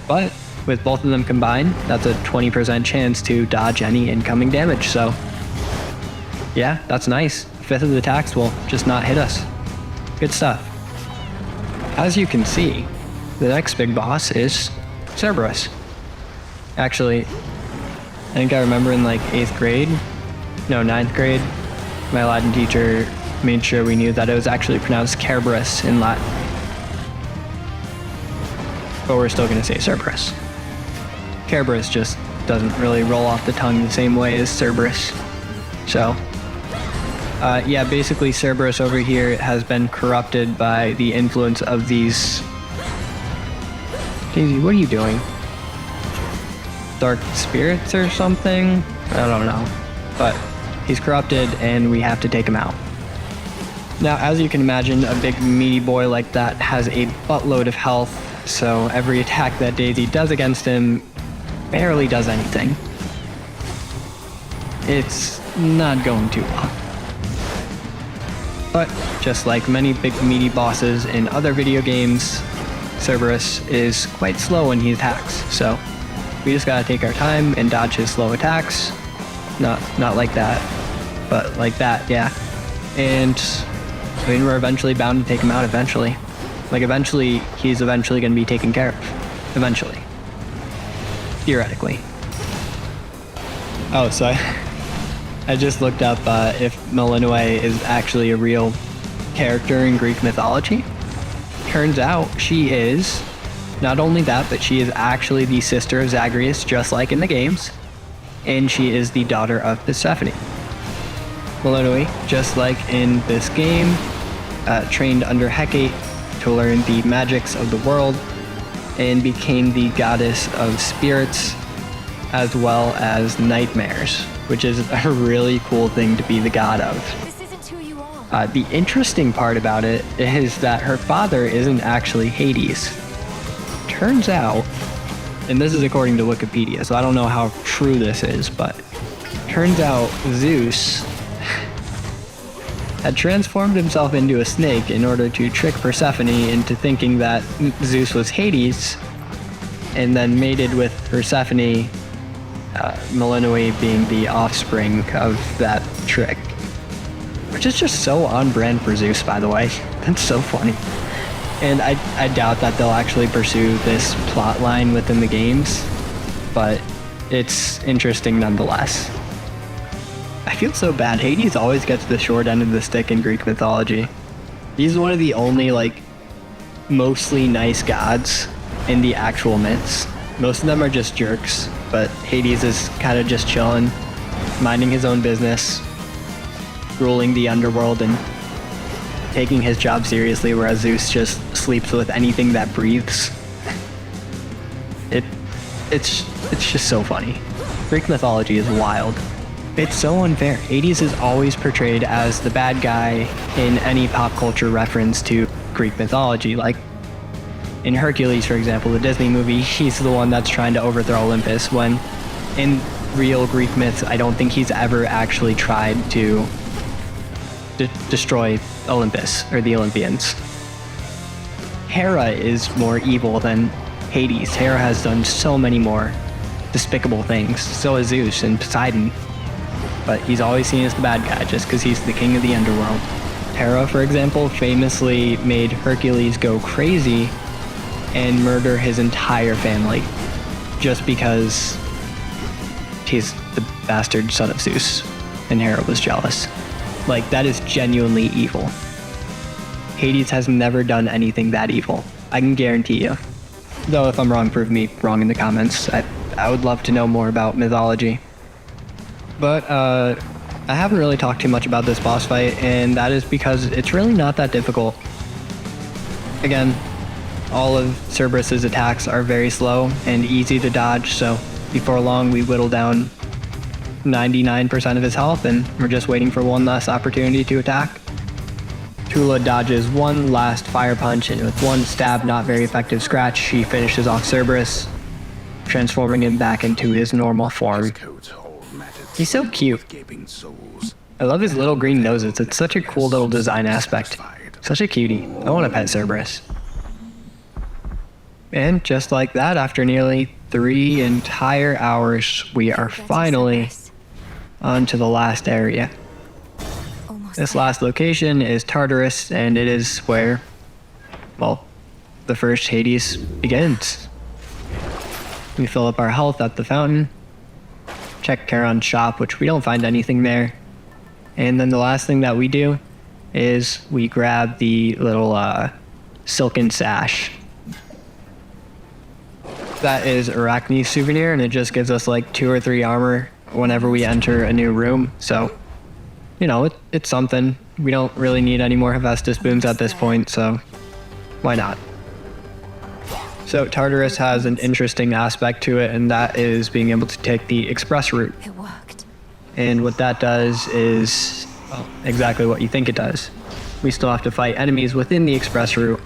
But with both of them combined, that's a 20% chance to dodge any incoming damage, so yeah, that's nice. 1/5 of the attacks will just not hit us. Good stuff. As you can see, the next big boss is Cerberus. Actually, I think I remember in like 8th grade, no, 9th grade, my Latin teacher made sure we knew that it was actually pronounced Cerberus in Latin. But we're still gonna say Cerberus. Cerberus just doesn't really roll off the tongue the same way as Cerberus. So, yeah, basically Cerberus over here has been corrupted by the influence of these... Daisy, what are you doing? Dark spirits or something? I don't know. But he's corrupted and we have to take him out. Now, as you can imagine, a big meaty boy like that has a buttload of health, so every attack that Daisy does against him barely does anything. It's not going too well. But just like many big meaty bosses in other video games, Cerberus is quite slow when he attacks, so we just gotta take our time and dodge his slow attacks. Not like that, but like that, yeah. And I mean, we're eventually bound to take him out eventually. Like eventually, he's eventually gonna be taken care of. Eventually. Theoretically. Oh, so I just looked up if Melinoe is actually a real character in Greek mythology. Turns out she is. Not only that, but she is actually the sister of Zagreus, just like in the games. And she is the daughter of Persephone. Melinoe, just like in this game, trained under Hecate to learn the magics of the world and became the goddess of spirits as well as nightmares, which is a really cool thing to be the god of. This isn't who you are. The interesting part about it is that her father isn't actually Hades. Turns out, and this is according to Wikipedia, so I don't know how true this is, but turns out Zeus had transformed himself into a snake in order to trick Persephone into thinking that Zeus was Hades, and then mated with Persephone, Melinoe being the offspring of that trick. Which is just so on brand for Zeus, by the way. That's so funny. And I doubt that they'll actually pursue this plot line within the games, but it's interesting nonetheless. I feel so bad. Hades always gets the short end of the stick in Greek mythology. He's one of the only, like, mostly nice gods in the actual myths. Most of them are just jerks, but Hades is kind of just chilling, minding his own business, ruling the underworld and taking his job seriously, whereas Zeus just sleeps with anything that breathes. It's just so funny. Greek mythology is wild. It's so unfair. Hades is always portrayed as the bad guy in any pop culture reference to Greek mythology. Like in Hercules, for example, the Disney movie, he's the one that's trying to overthrow Olympus, when in real Greek myths, I don't think he's ever actually tried to destroy Olympus or the Olympians. Hera is more evil than Hades. Hera has done so many more despicable things. So is Zeus and Poseidon. But he's always seen as the bad guy just because he's the king of the underworld. Hera, for example, famously made Hercules go crazy and murder his entire family just because he's the bastard son of Zeus and Hera was jealous. Like, that is genuinely evil. Hades has never done anything that evil. I can guarantee you. Though if I'm wrong, prove me wrong in the comments. I would love to know more about mythology. But I haven't really talked too much about this boss fight, and that is because it's really not that difficult. Again, all of Cerberus's attacks are very slow and easy to dodge, so before long we whittle down 99% of his health, and we're just waiting for one last opportunity to attack. Toula dodges one last fire punch, and with one stab, not very effective scratch, she finishes off Cerberus, transforming him back into his normal form. He's so cute. I love his little green noses. It's such a cool little design aspect. Such a cutie. I want to pet Cerberus. And just like that, after nearly 3 entire hours, we are finally on to the last area. This last location is Tartarus, and it is where, well, the first Hades begins. We fill up our health at the fountain, check Charon's shop, which we don't find anything there. And then the last thing that we do is we grab the little silken sash. That is Arachne's souvenir, and it just gives us like 2 or 3 armor whenever we enter a new room. So, you know, it's something. We don't really need any more Hephaestus boons at this point, so why not? So Tartarus has an interesting aspect to it, and that is being able to take the express route. It worked. And what that does is, well, exactly what you think it does. We still have to fight enemies within the express route,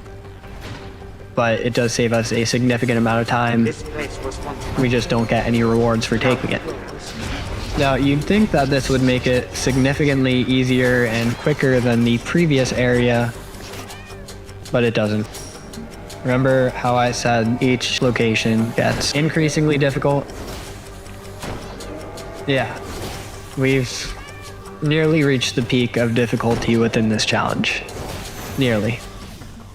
but it does save us a significant amount of time. We just don't get any rewards for taking it. Now, you'd think that this would make it significantly easier and quicker than the previous area, but it doesn't. Remember how I said each location gets increasingly difficult? Yeah, we've nearly reached the peak of difficulty within this challenge. Nearly.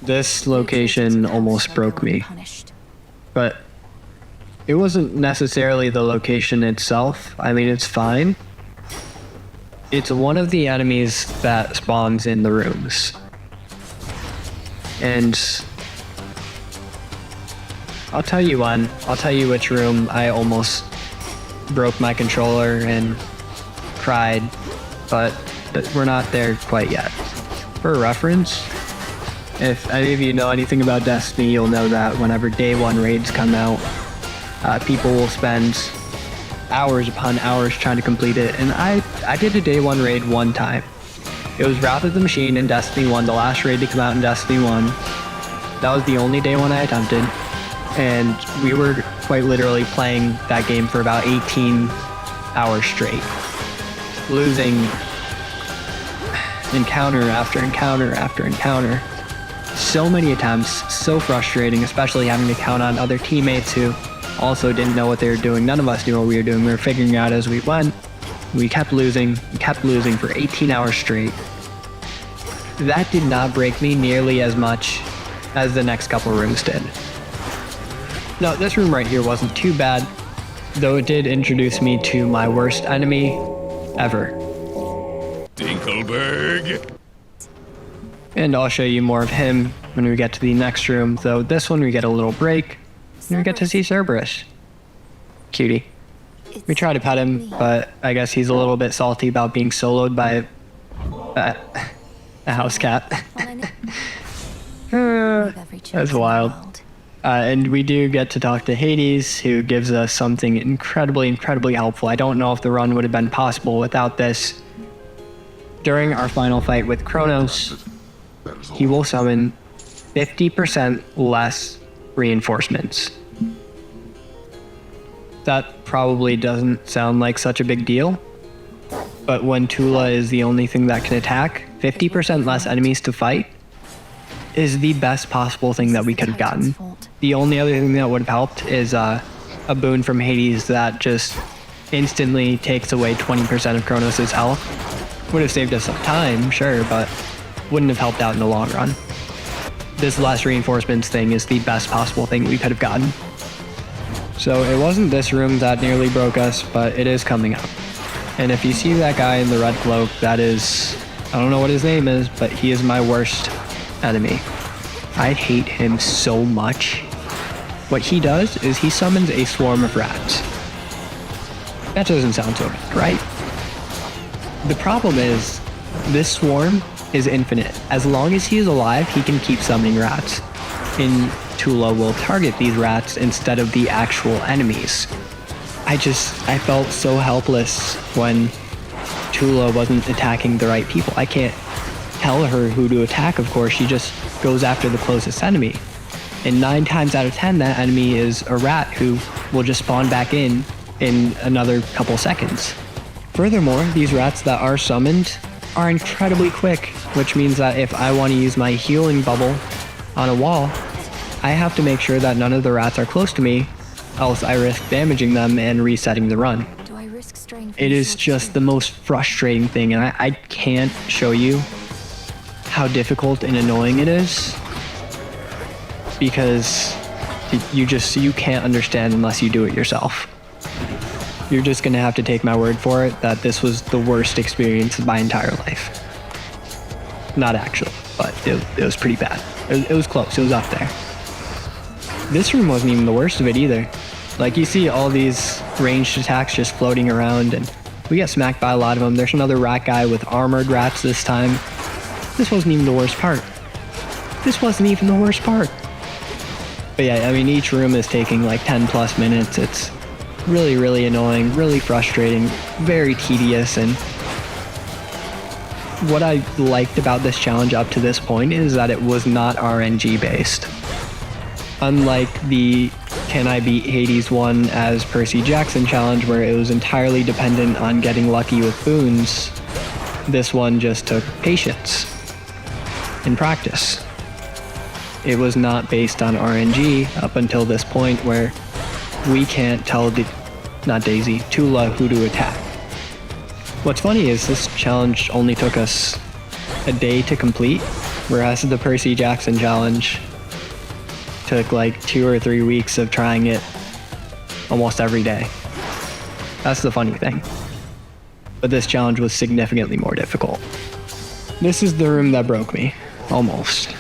This location almost broke me. But it wasn't necessarily the location itself. I mean, it's fine. It's one of the enemies that spawns in the rooms. And I'll tell you one. I'll tell you which room I almost broke my controller and cried, but we're not there quite yet. For reference, if any of you know anything about Destiny, you'll know that whenever day 1 raids come out, people will spend hours upon hours trying to complete it, and I did a day 1 raid one time. It was Wrath of the Machine in Destiny 1, the last raid to come out in Destiny 1. That was the only day 1 I attempted, and we were quite literally playing that game for about 18 hours straight, losing encounter after encounter after encounter. So many attempts, so frustrating, especially having to count on other teammates who also didn't know what they were doing. None of us knew what we were doing. We were figuring out as we went. We kept losing for 18 hours straight. That did not break me nearly as much as the next couple rooms did. Now, this room right here wasn't too bad, though it did introduce me to my worst enemy ever. Dinkelberg. And I'll show you more of him when we get to the next room, though this one we get a little break, and we get to see Cerberus. Cutie. We try to pet him, but I guess he's a little bit salty about being soloed by a house cat. That's wild. And we do get to talk to Hades, who gives us something incredibly, incredibly helpful. I don't know if the run would have been possible without this. During our final fight with Kronos, he will summon 50% less reinforcements. That probably doesn't sound like such a big deal, but when Toula is the only thing that can attack, 50% less enemies to fight is the best possible thing that we could have gotten. The only other thing that would have helped is a boon from Hades that just instantly takes away 20% of Kronos' health. Would have saved us some time, sure, but wouldn't have helped out in the long run. This less reinforcements thing is the best possible thing we could have gotten. So it wasn't this room that nearly broke us, but it is coming up. And if you see that guy in the red cloak, that is, I don't know what his name is, but he is my worst enemy. I hate him so much. What he does is he summons a swarm of rats. That doesn't sound so good, right? The problem is, this swarm is infinite. As long as he is alive, he can keep summoning rats. And Toula will target these rats instead of the actual enemies. I felt so helpless when Toula wasn't attacking the right people. I can't tell her who to attack, of course. She just goes after the closest enemy. And 9 times out of 10, that enemy is a rat who will just spawn back in another couple seconds. Furthermore, these rats that are summoned are incredibly quick, which means that if I want to use my healing bubble on a wall, I have to make sure that none of the rats are close to me, else I risk damaging them and resetting the run. It is just the most frustrating thing, and I can't show you how difficult and annoying it is. because you can't understand unless you do it yourself. You're just gonna have to take my word for it that this was the worst experience of my entire life. Not actually, but it was pretty bad. It was close, it was up there. This room wasn't even the worst of it either. Like, you see all these ranged attacks just floating around, and we get smacked by a lot of them. There's another rat guy with armored rats this time. This wasn't even the worst part. This wasn't even the worst part. But yeah, I mean, each room is taking like 10 plus minutes. It's really, really annoying, really frustrating, very tedious. And what I liked about this challenge up to this point is that it was not RNG based. Unlike the Can I Beat Hades one as Percy Jackson challenge, where it was entirely dependent on getting lucky with boons, this one just took patience and practice. It was not based on RNG up until this point where we can't tell Toula who to attack. What's funny is this challenge only took us a day to complete, whereas the Percy Jackson challenge took like 2 or 3 weeks of trying it almost every day. That's the funny thing. But this challenge was significantly more difficult. This is the room that broke me, almost.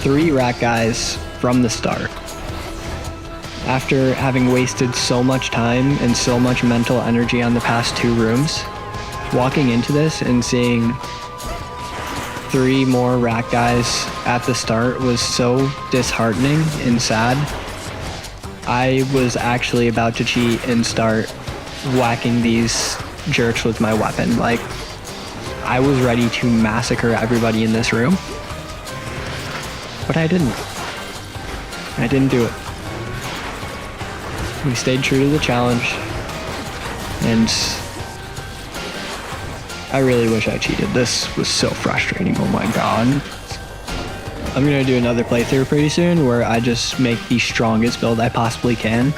3 rat guys from the start. After having wasted so much time and so much mental energy on the past 2 rooms, walking into this and seeing 3 more rat guys at the start was so disheartening and sad. I was actually about to cheat and start whacking these jerks with my weapon. Like, I was ready to massacre everybody in this room. But I didn't. I didn't do it. We stayed true to the challenge, and I really wish I cheated. This was so frustrating, oh my god. I'm gonna do another playthrough pretty soon where I just make the strongest build I possibly can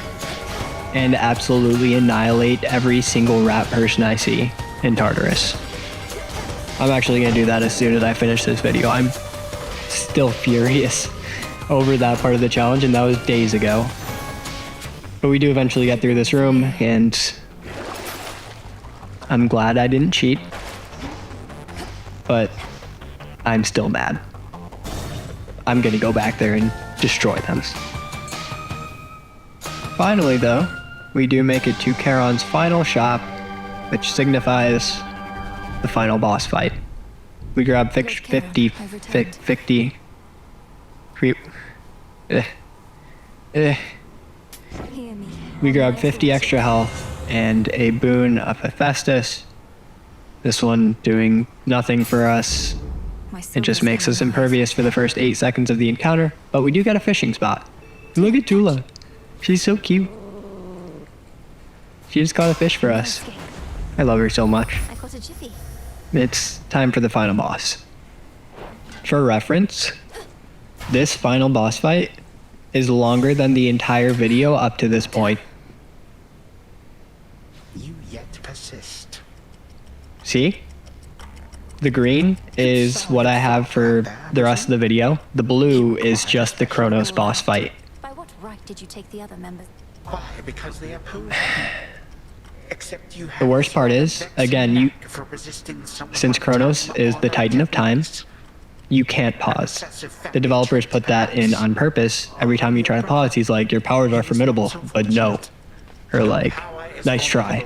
and absolutely annihilate every single rat person I see in Tartarus. I'm actually gonna do that as soon as I finish this video. I'm still furious over that part of the challenge, and that was days ago. But we do eventually get through this room, and I'm glad I didn't cheat, but I'm still mad. I'm gonna go back there and destroy them. Finally though, we do make it to Charon's final shop, which signifies the final boss fight. We grab 50 extra health and a boon of Hephaestus. This one doing nothing for us. It just makes us impervious for the first 8 seconds of the encounter, but we do get a fishing spot. Look at Toula. She's so cute. She just caught a fish for us. I love her so much. It's time for the final boss. For reference, this final boss fight is longer than the entire video up to this point. You yet persist. See? The green is what I have for the rest of the video. The blue is just the Kronos boss fight. By what right did you take the other members? Why? Because they oppose. Except you have The worst part is, again, since Kronos is the Titan of Time, you can't pause. The developers put that in on purpose. Every time you try to pause, he's like, your powers are formidable, but no. Or like, nice try.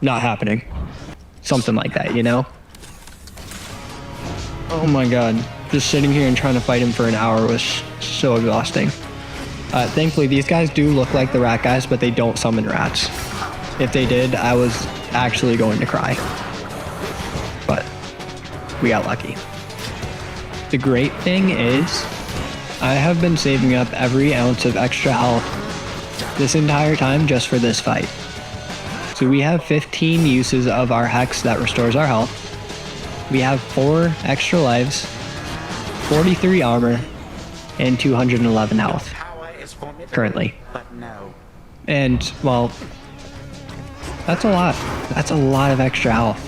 Not happening. Something like that, you know? Oh my god. Just sitting here and trying to fight him for an hour was so exhausting. Thankfully, these guys do look like the rat guys, but they don't summon rats. If they did, I was actually going to cry. But we got lucky. The great thing is, I have been saving up every ounce of extra health this entire time just for this fight. So we have 15 uses of our Hex that restores our health. We have 4 extra lives, 43 armor, and 211 health currently. And, well, that's a lot. That's a lot of extra health.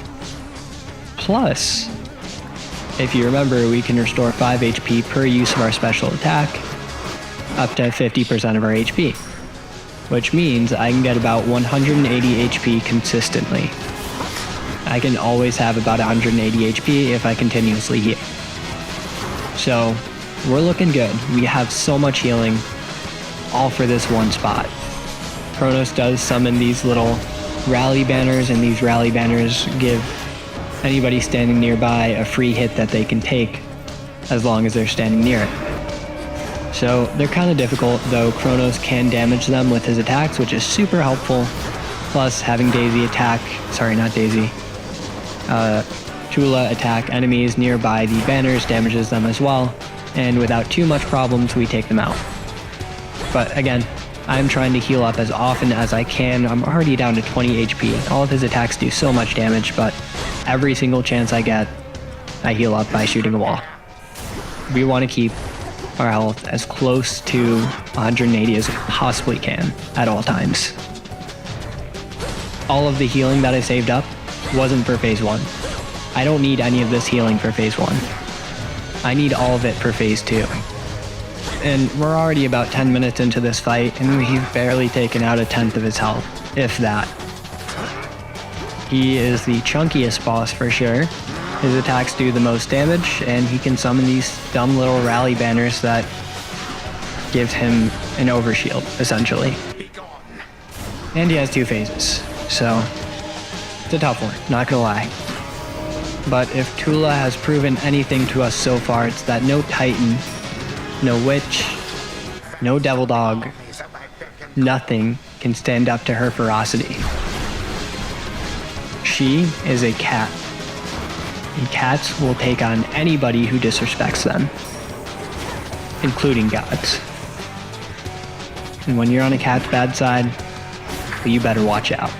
Plus, If you remember, we can restore 5 HP per use of our special attack, up to 50% of our HP, which means I can get about 180 HP consistently. I can always have about 180 HP if I continuously heal. So, we're looking good. We have so much healing, all for this one spot. Kronos does summon these little rally banners, and these rally banners give anybody standing nearby a free hit that they can take as long as they're standing near it. So they're kind of difficult, though Kronos can damage them with his attacks, which is super helpful. Plus having Daisy attack, Toula attack enemies nearby the banners damages them as well, and without too much problems we take them out. But again, I'm trying to heal up as often as I can. I'm already down to 20 HP. All of his attacks do so much damage, but every single chance I get, I heal up by shooting a wall. We want to keep our health as close to 180 as we possibly can at all times. All of the healing that I saved up wasn't for phase 1. I don't need any of this healing for phase 1. I need all of it for phase 2. And we're already about 10 minutes into this fight, and we've barely taken out 1/10 of his health, if that. He is the chunkiest boss for sure. His attacks do the most damage, and he can summon these dumb little rally banners that give him an overshield, essentially. And he has 2 phases, so it's a tough one, not gonna lie. But if Toula has proven anything to us so far, it's that no Titan, no Witch, no Devil Dog, nothing can stand up to her ferocity. She is a cat, and cats will take on anybody who disrespects them, including gods. And when you're on a cat's bad side, well, you better watch out.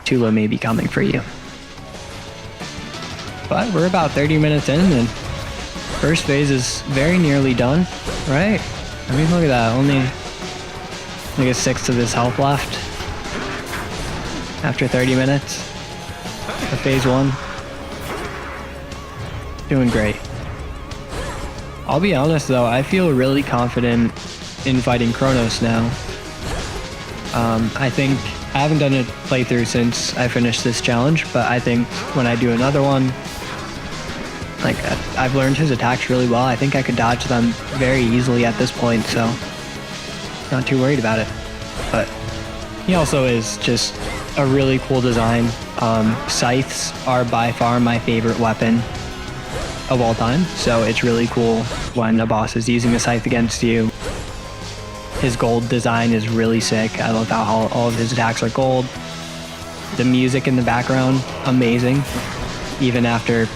Toula may be coming for you. But we're about 30 minutes in, and first phase is very nearly done, right? I mean, look at that, only like 1/6 of his health left after 30 minutes of phase 1. Doing great. I'll be honest though, I feel really confident in fighting Kronos now. I think I haven't done a playthrough since I finished this challenge, but I think when I do another one, like, I've learned his attacks really well. I think I could dodge them very easily at this point, so not too worried about it. But he also is just a really cool design. Scythes are by far my favorite weapon of all time, so it's really cool when a boss is using a scythe against you. His gold design is really sick. I love how all of his attacks are gold. The music in the background, amazing. Even after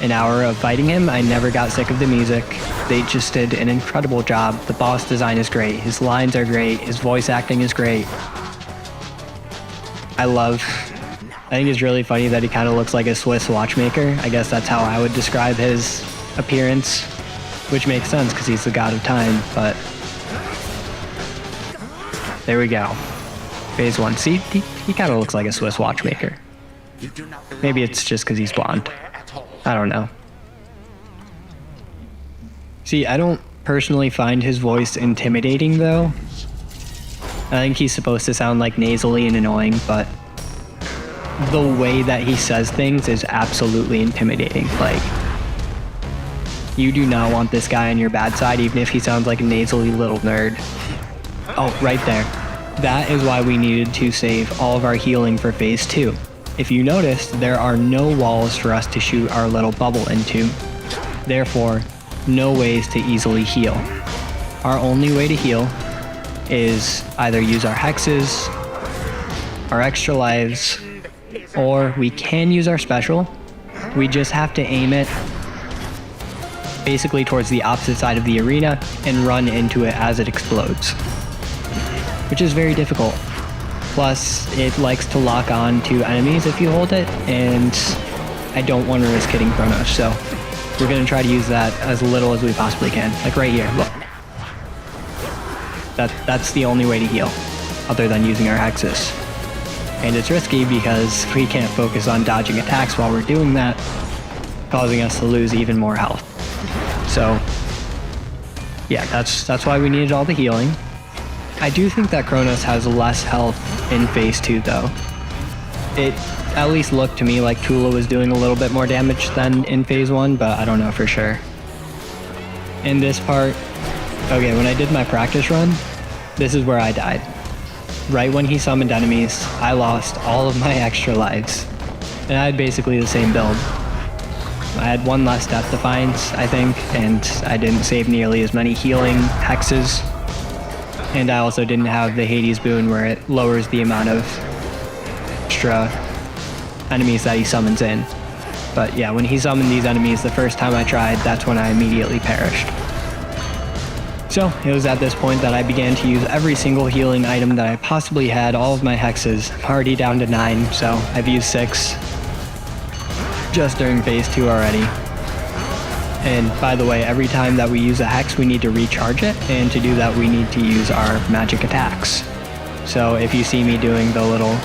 an hour of fighting him, I never got sick of the music. They just did an incredible job. The boss design is great. His lines are great. His voice acting is great. I think it's really funny that he kind of looks like a Swiss watchmaker. I guess that's how I would describe his appearance, which makes sense because he's the god of time, but there we go. Phase 1. See, he kind of looks like a Swiss watchmaker. Maybe it's just because he's blonde. I don't know. See, I don't personally find his voice intimidating though. I think he's supposed to sound like nasally and annoying, but the way that he says things is absolutely intimidating. Like, you do not want this guy on your bad side, even if he sounds like a nasally little nerd. Oh, right there. That is why we needed to save all of our healing for phase 2. If you noticed, there are no walls for us to shoot our little bubble into. Therefore, no ways to easily heal. Our only way to heal is either use our hexes, our extra lives, or we can use our special. We just have to aim it basically towards the opposite side of the arena and run into it as it explodes, which is very difficult. Plus, it likes to lock on to enemies if you hold it, and I don't want to risk hitting Kronos, so we're going to try to use that as little as we possibly can. Like right here, look. That's the only way to heal, other than using our hexes. And it's risky because we can't focus on dodging attacks while we're doing that. causing us to lose even more health. So yeah, that's why we needed all the healing. I do think that Kronos has less health in phase 2 though. It at least looked to me like Toula was doing a little bit more damage than in phase 1, but I don't know for sure. In this part, okay, when I did my practice run, this is where I died. Right when he summoned enemies, I lost all of my extra lives. And I had basically the same build. I had one less Death Defiance, I think, and I didn't save nearly as many healing hexes. And I also didn't have the Hades boon where it lowers the amount of extra enemies that he summons in. But yeah, when he summoned these enemies the first time I tried, that's when I immediately perished. So it was at this point that I began to use every single healing item that I possibly had, all of my hexes. I'm already down to 9, so I've used 6 just during phase 2 already. And by the way, every time that we use a hex, we need to recharge it, and to do that we need to use our magic attacks. So if you see me doing the little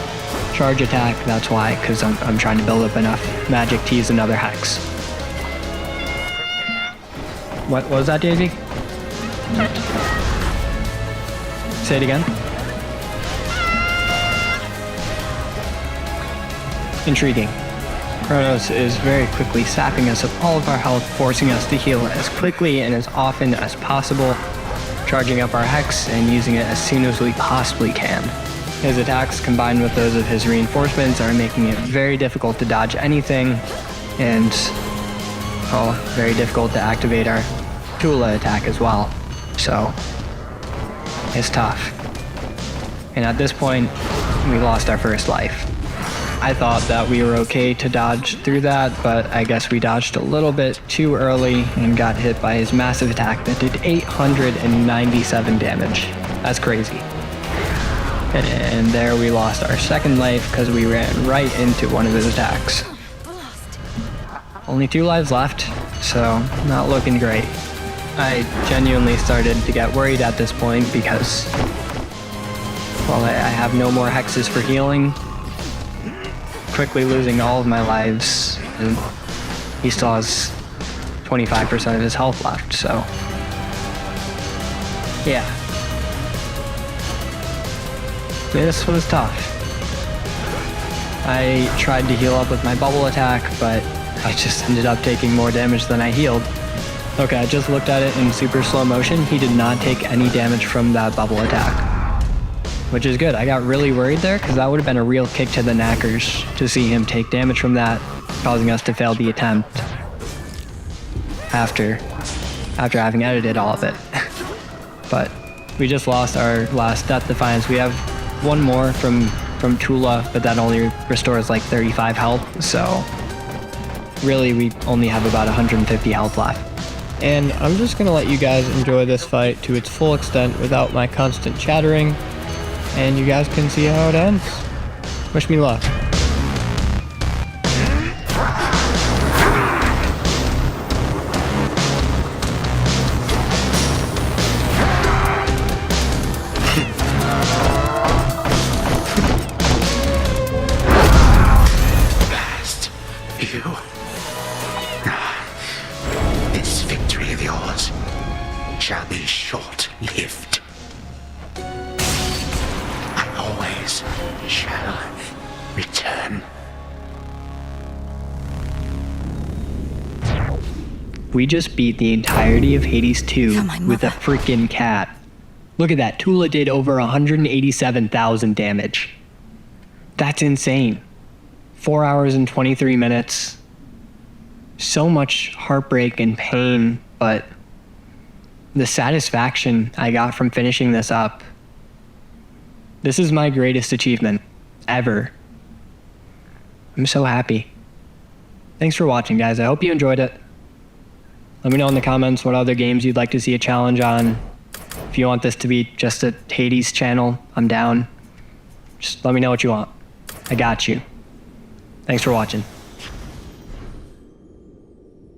charge attack, that's why, because I'm trying to build up enough magic to use another hex. What was that, Daisy? Say it again. Intriguing. Kronos is very quickly sapping us of all of our health, forcing us to heal as quickly and as often as possible, charging up our hex and using it as soon as we possibly can. His attacks combined with those of his reinforcements are making it very difficult to dodge anything, and well, very difficult to activate our Toula attack as well. So it's tough. And at this point, we lost our first life. I thought that we were okay to dodge through that, but I guess we dodged a little bit too early and got hit by his massive attack that did 897 damage. That's crazy. And there we lost our second life because we ran right into one of his attacks. Only 2 lives left, so not looking great. I genuinely started to get worried at this point because, well, I have no more hexes for healing, quickly losing all of my lives, and he still has 25% of his health left, so yeah. This was tough. I tried to heal up with my bubble attack, but I just ended up taking more damage than I healed. Okay, I just looked at it in super slow motion. He did not take any damage from that bubble attack, which is good. I got really worried there because that would have been a real kick to the knackers to see him take damage from that, causing us to fail the attempt after having edited all of it. But we just lost our last Death Defiance. We have one more from Toula, but that only restores like 35 health, so really we only have about 150 health left. And I'm just going to let you guys enjoy this fight to its full extent without my constant chattering, and you guys can see how it ends. Wish me luck. This victory of yours shall be short-lived. I always shall return. We just beat the entirety of Hades 2 with a freaking cat. Look at that, Toula did over 187,000 damage. That's insane. 4 hours and 23 minutes. So much heartbreak and pain, but the satisfaction I got from finishing this up. This is my greatest achievement ever. I'm so happy. Thanks for watching, guys. I hope you enjoyed it. Let me know in the comments what other games you'd like to see a challenge on. If you want this to be just a Hades channel, I'm down. Just let me know what you want. I got you. Thanks for watching.